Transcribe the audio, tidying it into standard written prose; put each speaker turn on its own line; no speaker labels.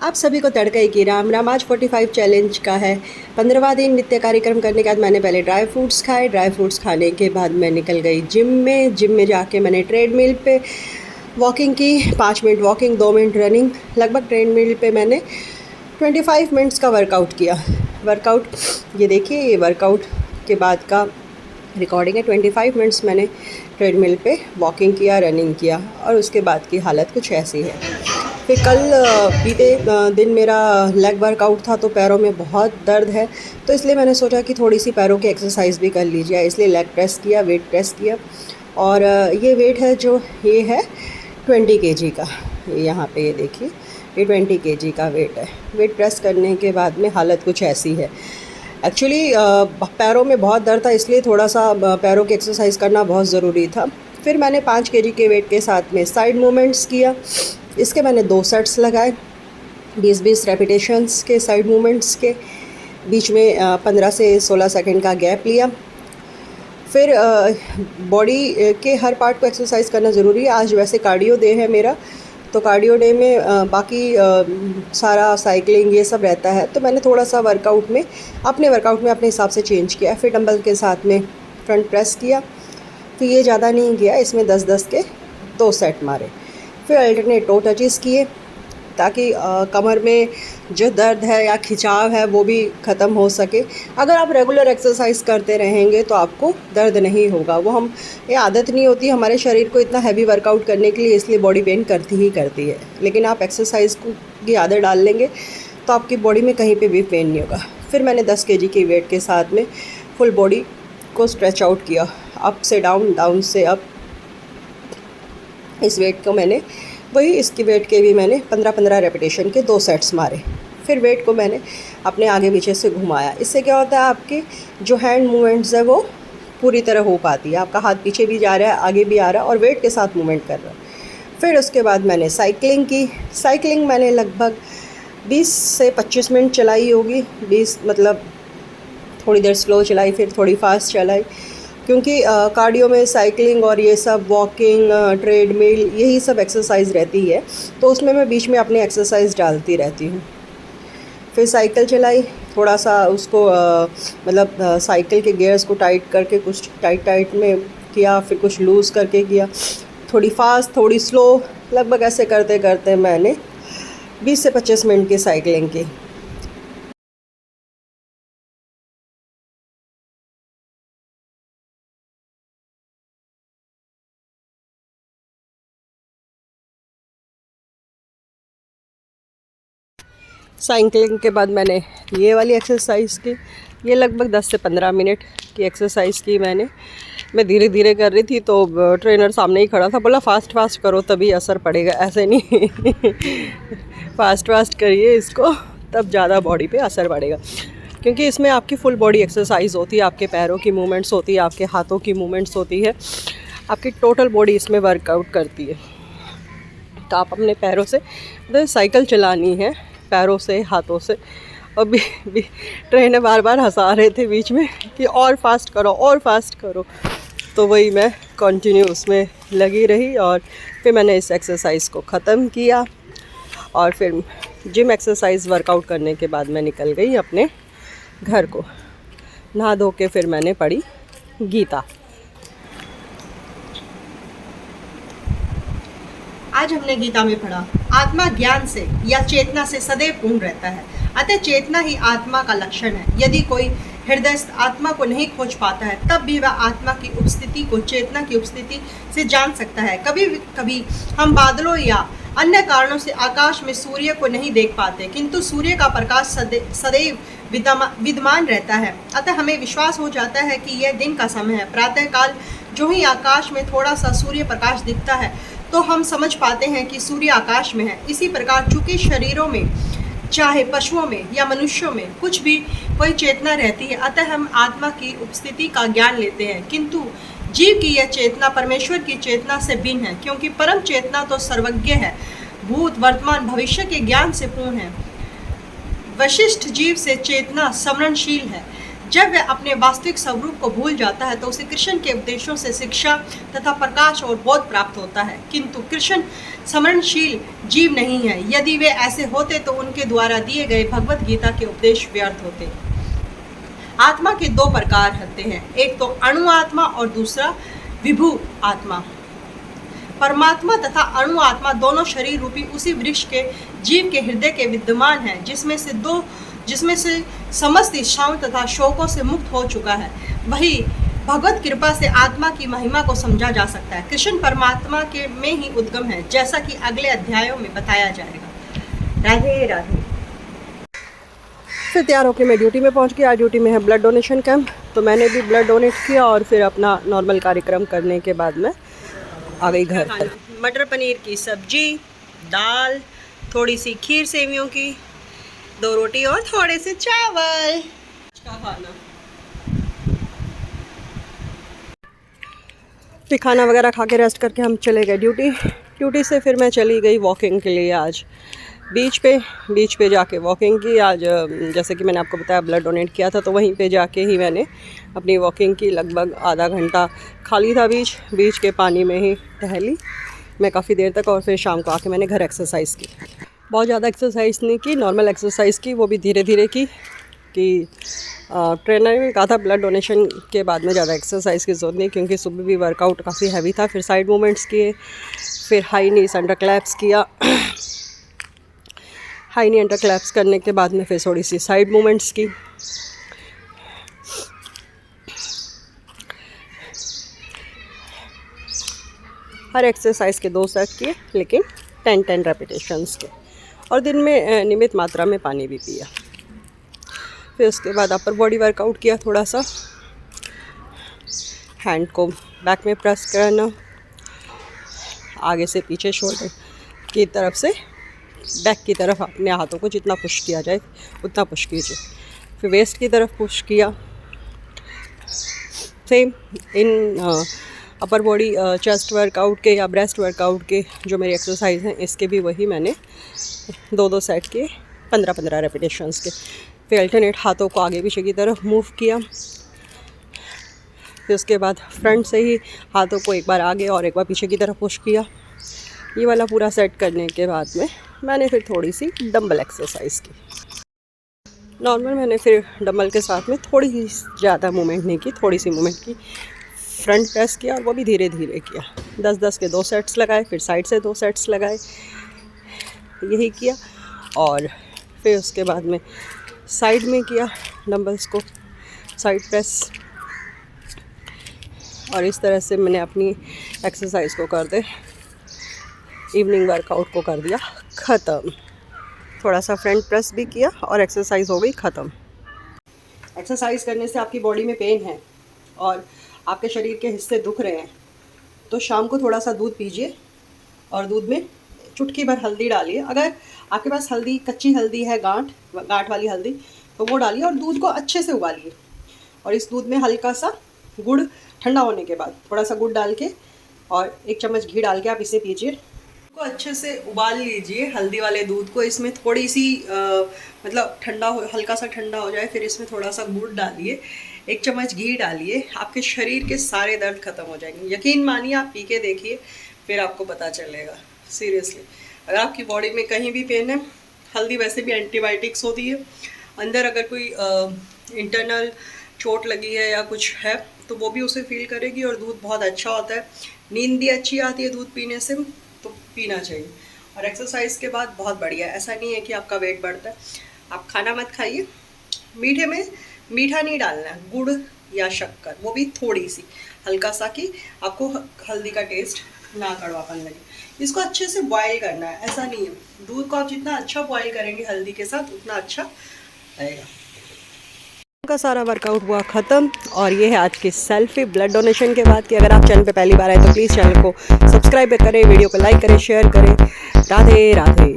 आप सभी को तड़का की राम आज 45 चैलेंज का है 15वां दिन। नित्य कार्यक्रम करने के बाद मैंने पहले ड्राई फ्रूट्स खाए। ड्राई फ्रूट्स खाने के बाद मैं निकल गई जिम में जाके मैंने ट्रेडमिल पे वॉकिंग की। 5 मिनट वॉकिंग, 2 मिनट रनिंग। लगभग ट्रेडमिल पे मैंने 25 मिनट्स का वर्कआउट किया। ये देखिए, ये वर्कआउट के बाद का रिकॉर्डिंग है। 25 मिनट्स मैंने ट्रेडमिल पे वॉकिंग किया, रनिंग किया और उसके बाद की हालत कुछ ऐसी है। फिर कल बीते दिन मेरा लेग वर्कआउट था तो पैरों में बहुत दर्द है, तो इसलिए मैंने सोचा कि थोड़ी सी पैरों की एक्सरसाइज भी कर ली जाए, इसलिए लेग प्रेस किया, वेट प्रेस किया। और ये वेट है जो ये है 20 kg का। यहाँ पे ये देखिए, ये 20 kg का वेट है। वेट प्रेस करने के बाद में हालत कुछ ऐसी है। एक्चुअली पैरों में बहुत दर्द था, इसलिए थोड़ा सा पैरों की एक्सरसाइज करना बहुत ज़रूरी था। फिर मैंने 5 kg के वेट के साथ में साइड मूवमेंट्स किया। इसके मैंने 2 सेट्स लगाए, 20-20 रेपिटेशंस के साइड मूवमेंट्स के। बीच में 15 से 16 सेकंड का गैप लिया। फिर बॉडी के हर पार्ट को एक्सरसाइज करना ज़रूरी है। आज वैसे कार्डियो डे है मेरा, तो कार्डियो डे में बाकी सारा साइकिलिंग ये सब रहता है, तो मैंने थोड़ा सा अपने वर्कआउट में अपने हिसाब से चेंज किया। फिर डंबल के साथ में फ्रंट प्रेस किया, तो ये ज़्यादा नहीं किया, इसमें 10-10 के 2 सेट मारे। फिर अल्टरनेट टो टचेस किए ताकि कमर में जो दर्द है या खिंचाव है वो भी ख़त्म हो सके। अगर आप रेगुलर एक्सरसाइज करते रहेंगे तो आपको दर्द नहीं होगा। ये आदत नहीं होती हमारे शरीर को इतना हैवी वर्कआउट करने के लिए, इसलिए बॉडी पेन करती है। लेकिन आप एक्सरसाइज की आदत डाल लेंगे तो आपकी बॉडी में कहीं पे भी पेन नहीं होगा। फिर मैंने 10 kg की वेट के साथ में फुल बॉडी को स्ट्रेच आउट किया, अप से डाउन, डाउन से अप। इस वेट को मैंने इसकी वेट के भी मैंने 15-15 रेपिटेशन के 2 सेट्स मारे। फिर वेट को मैंने अपने आगे पीछे से घुमाया। इससे क्या होता है, आपके जो हैंड मूवमेंट्स है वो पूरी तरह हो पाती है। आपका हाथ पीछे भी जा रहा है, आगे भी आ रहा है और वेट के साथ मूवमेंट कर रहा है। फिर उसके बाद मैंने साइकिलिंग की। साइकिलिंग मैंने लगभग 20 से 25 मिनट चलाई होगी। 20 मतलब थोड़ी देर स्लो चलाई, फिर थोड़ी फास्ट चलाई, क्योंकि कार्डियो में साइकिलिंग और ये सब वॉकिंग, ट्रेडमिल, यही सब एक्सरसाइज रहती है, तो उसमें मैं बीच में अपनी एक्सरसाइज डालती रहती हूँ। फिर साइकिल चलाई, थोड़ा सा उसको साइकिल के गियर्स को टाइट करके कुछ टाइट में किया, फिर कुछ लूज़ करके किया, थोड़ी फास्ट थोड़ी स्लो, लगभग ऐसे करते करते मैंने 20 से 25 मिनट की साइकिलिंग की। साइकिलिंग के बाद मैंने ये वाली एक्सरसाइज की। ये लगभग 10 से 15 मिनट की एक्सरसाइज की मैं धीरे धीरे कर रही थी, तो ट्रेनर सामने ही खड़ा था, बोला फास्ट करो तभी असर पड़ेगा, ऐसे नहीं फास्ट करिए इसको, तब ज़्यादा बॉडी पे असर पड़ेगा। क्योंकि इसमें आपकी फुल बॉडी एक्सरसाइज होती है, आपके पैरों की मूवमेंट्स होती है, आपके हाथों की मूवमेंट्स होती है, आपकी टोटल बॉडी इसमें वर्कआउट करती है। तो आप अपने पैरों से साइकिल चलानी है, पैरों से, हाथों से। और भी ट्रेनर बार हंसा रहे थे बीच में कि और फास्ट करो, तो वही मैं कंटिन्यू उसमें लगी रही। और फिर मैंने इस एक्सरसाइज को ख़त्म किया और फिर जिम एक्सरसाइज वर्कआउट करने के बाद मैं निकल गई अपने घर को। नहा धो के फिर मैंने पढ़ी गीता। आज हमने गीता में पढ़ा, आत्मा ज्ञान से या चेतना से सदैव पूर्ण रहता है, अतः चेतना ही आत्मा का लक्षण है। यदि कोई हृदयस्थ आत्मा को नहीं खोज पाता है, तब भी वह आत्मा की उपस्थिति को चेतना की उपस्थिति से जान सकता है। कभी कभी हम बादलों या अन्य कारणों से आकाश में सूर्य को नहीं देख पाते, किंतु सूर्य का प्रकाश सदैव विद्यमान रहता है। अतः हमें विश्वास हो जाता है कि यह दिन का समय है। प्रातःकाल जो ही आकाश में थोड़ा सा सूर्य प्रकाश दिखता है, तो हम समझ पाते हैं कि सूर्य आकाश में है। इसी प्रकार चूंकि शरीरों में, चाहे पशुओं में या मनुष्यों में, कुछ भी कोई चेतना रहती है, अतः हम आत्मा की उपस्थिति का ज्ञान लेते हैं। किंतु जीव की यह चेतना परमेश्वर की चेतना से भिन्न है, क्योंकि परम चेतना तो सर्वज्ञ है, भूत वर्तमान भविष्य के ज्ञान से पूर्ण है। वशिष्ठ जीव से चेतना स्मरणशील है। जब वह अपने वास्तविक स्वरूप को भूल जाता है तो उसे कृष्ण के उपदेशों से शिक्षा तथा प्रकाश और बोध प्राप्त होता है। किंतु कृष्ण स्मरणशील जीव नहीं है। यदि वे ऐसे होते तो उनके द्वारा दिए गए भगवत गीता के उपदेश व्यर्थ होते। आत्मा के दो प्रकार होते हैं, एक तो अणु आत्मा और दूसरा विभु आत्मा। परमात्मा तथा अणु आत्मा दोनों शरीर रूपी उसी वृक्ष के जीव के हृदय के विद्यमान हैं, जिसमें से समस्त इच्छाओं तथा शोकों से मुक्त हो चुका है। वही भगवत कृपा से आत्मा की महिमा को समझा जा सकता है। कृष्ण परमात्मा के में ही उद्गम है, जैसा कि अगले अध्यायों में बताया जाएगा। राधे राधे। फिर तैयार होकर मैं ड्यूटी में पहुंच गई। आज ड्यूटी में है ब्लड डोनेशन कैंप, तो मैंने भी ब्लड डोनेट किया और फिर अपना नॉर्मल कार्यक्रम करने के बाद में आ गई घर पर। मटर पनीर की सब्जी, दाल, थोड़ी सी खीर सेवियों की, 2 रोटी और थोड़े से चावल का खाना। फिर खाना वगैरह खा के रेस्ट करके हम चले गए ड्यूटी से फिर मैं चली गई वॉकिंग के लिए आज बीच पे जाके वॉकिंग की। आज जैसे कि मैंने आपको बताया ब्लड डोनेट किया था, तो वहीं पे जाके ही मैंने अपनी वॉकिंग की। लगभग आधा घंटा खाली था बीच के पानी में ही टहली मैं काफ़ी देर तक, और फिर शाम को आके मैंने घर एक्सरसाइज़ की। बहुत ज़्यादा एक्सरसाइज नहीं की, नॉर्मल एक्सरसाइज की, वो भी धीरे धीरे की कि ट्रेनर ने कहा था ब्लड डोनेशन के बाद में ज़्यादा एक्सरसाइज की ज़रूरत नहीं, क्योंकि सुबह भी वर्कआउट काफ़ी हैवी था। फिर साइड मूवमेंट्स किए, फिर हाई नीज अंडर क्लैप्स किया। हाई नी अंडर क्लैप्स करने के बाद में फिर थोड़ी सी साइड मूवमेंट्स की। हर एक्सरसाइज के 2 सेट किए, लेकिन 10 रेपिटेशंस के, और दिन में नियमित मात्रा में पानी भी पिया। फिर उसके बाद अपर बॉडी वर्कआउट किया, थोड़ा सा हैंड को बैक में प्रेस करना, आगे से पीछे शोल्डर की तरफ से बैक की तरफ अपने हाथों को जितना पुश किया जाए उतना पुश कीजिए। फिर वेस्ट की तरफ पुश किया। Same in upper body chest workout के या ब्रेस्ट वर्कआउट के जो मेरी एक्सरसाइज हैं, इसके भी वही मैंने 2 सेट के 15 रेपिटेशंस के। फिर अल्टरनेट हाथों को आगे पीछे की तरफ मूव किया। फिर उसके बाद फ्रंट से ही हाथों को एक बार आगे और एक बार पीछे की तरफ पुश किया। ये वाला पूरा सेट करने के बाद में मैंने फिर थोड़ी सी डंबल एक्सरसाइज की। नॉर्मल मैंने फिर डंबल के साथ में थोड़ी ही ज़्यादा मूवमेंट नहीं की, थोड़ी सी मूवमेंट की। फ्रंट प्रेस किया और वो भी धीरे धीरे किया। 10 के 2 सेट्स लगाए, फिर साइड से 2 सेट्स लगाए, यही किया। और फिर उसके बाद में साइड में किया डंबल्स को, साइड प्रेस, और इस तरह से मैंने अपनी एक्सरसाइज को कर दे इवनिंग वर्कआउट को कर दिया ख़त्म। थोड़ा सा फ्रंट प्रेस भी किया और एक्सरसाइज हो गई ख़त्म। एक्सरसाइज करने से आपकी बॉडी में पेन है और आपके शरीर के हिस्से दुख रहे हैं, तो शाम को थोड़ा सा दूध पीजिए और दूध में चुटकी भर हल्दी डालिए। अगर आपके पास हल्दी, कच्ची हल्दी है, गांठ वाली हल्दी, तो वो डालिए और दूध को अच्छे से उबालिए। और इस दूध में हल्का सा गुड़, ठंडा होने के बाद थोड़ा सा गुड़ डाल के और 1 चम्मच घी डाल के आप इसे पीजिए। को अच्छे से उबाल लीजिए हल्दी वाले दूध को। इसमें थोड़ी सी मतलब ठंडा हो, हल्का सा ठंडा हो जाए, फिर इसमें थोड़ा सा गुड़ डालिए, 1 चम्मच घी डालिए। आपके शरीर के सारे दर्द ख़त्म हो जाएंगे। यकीन मानिए, आप पी के देखिए, फिर आपको पता चलेगा। सीरियसली, अगर आपकी बॉडी में कहीं भी पेन है, हल्दी वैसे भी एंटीबायोटिक्स होती है, अंदर अगर कोई इंटरनल चोट लगी है या कुछ है तो वो भी उसे फील करेगी। और दूध बहुत अच्छा होता है, नींद भी अच्छी आती है दूध पीने से, तो पीना चाहिए। और एक्सरसाइज के बाद बहुत बढ़िया है। ऐसा नहीं है कि आपका वेट बढ़ता है। आप खाना मत खाइए, मीठे में मीठा नहीं डालना है, गुड़ या शक्कर, वो भी थोड़ी सी हल्का सा, कि आपको हल्दी का टेस्ट ना कड़वापन लगे। इसको अच्छे से बॉयल करना है, ऐसा नहीं है। दूध को आप जितना अच्छा बॉयल करेंगे हल्दी के साथ, उतना अच्छा रहेगा। का सारा वर्कआउट हुआ ख़त्म। और ये है आज की सेल्फी ब्लड डोनेशन के बाद की। अगर आप चैनल पे पहली बार आए तो प्लीज़ चैनल को सब्सक्राइब करें, वीडियो को लाइक करें, शेयर करें। राधे राधे।